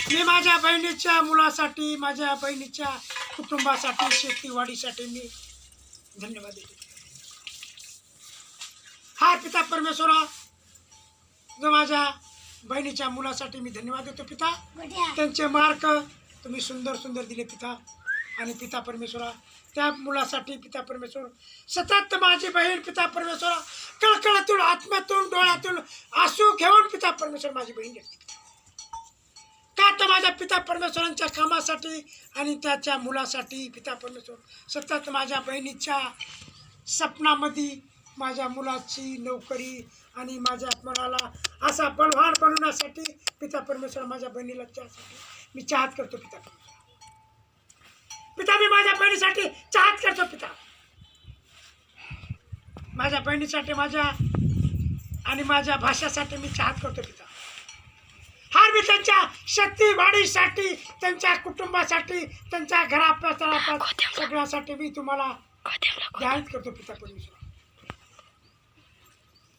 मी माझ्या बहिणीच्या मुलासाठी, माझ्या बहिणीच्या कुटुंबासाठी, शेतीवाडीसाठी मी धन्यवाद देतो. हा पिता परमेश्वरा, जो माझ्या बहिणीच्या मुलासाठी मी धन्यवाद देतो पिता. त्यांचे मार्क तुम्ही सुंदर सुंदर दिले पिता. आणि पिता परमेश्वरा, त्या मुलासाठी पिता परमेश्वर सतत माझी बहीण पिता परमेश्वरा कळकळातून, आत्म्यातून, डोळ्यातून आसू घेऊन पिता परमेश्वर माझी बहीण घेते का, तर माझ्या पिता परमेश्वरांच्या कामासाठी आणि त्याच्या मुलासाठी पिता परमेश्वर सतत माझ्या बहिणीच्या स्वप्नामध्ये माझ्या मुलाची नोकरी आणि माझ्या मनाला असा बलवान बनवण्यासाठी पिता परमेश्वर माझ्या बहिणीला त्यासाठी मी चाहत करतो पिता परमेश्वर. पिता मी माझ्या बहिणीसाठी चाहत करतो पिता. माझ्या बहिणीसाठी, माझ्या आणि माझ्या भाषासाठी मी चाहत करतो पिता. हार मी त्यांच्या शेती वाढीसाठी, त्यांच्या कुटुंबासाठी, त्यांच्या घरापासून सगळ्यासाठी मी तुम्हाला ध्यान करतो पिता परमेश्वर.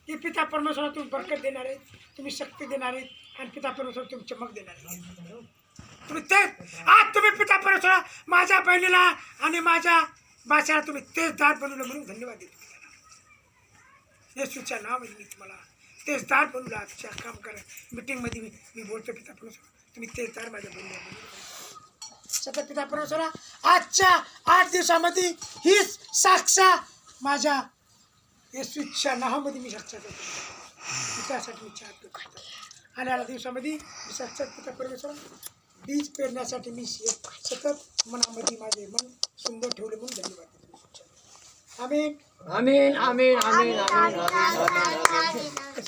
हे पिता परमेश्वर तुम्ही बरकत देणार आहे, तुम्ही शक्ती देणार आहे आणि पिता परमेश्वर तुम्ही चमक देणार आहे. तुम्ही तेच आज तुम्ही पिता परमेश्वर माझ्या बहिणीला आणि माझ्या भाषेला तुम्ही तेच दार बनवलं म्हणून धन्यवाद देतो. येशूच्या नावामध्ये मी तुम्हाला तेच दार बनवलं. आजच्या काम करा मीटिंगमध्ये मी बोलतो पिता परमेश्वर, तुम्ही तेच दार माझ्या बहिणीला बनवलं. सतत पिता परमेश्वर आजच्या 8 दिवसामध्ये हीच साक्षा माझ्या येशूच्या नावामध्ये मी साक्षात होतो. त्यासाठी मी चाहत करतो. आलेल्या दिवसामध्ये मी साक्षात पिता परमेश्वर बीज पेरण्यासाठी मी सतत मनामध्ये माझे मन सुंदर ठेवले म्हणून धन्यवाद देतो. आमीन आमीन आमीन आमीन आमीन आमीन आमीन.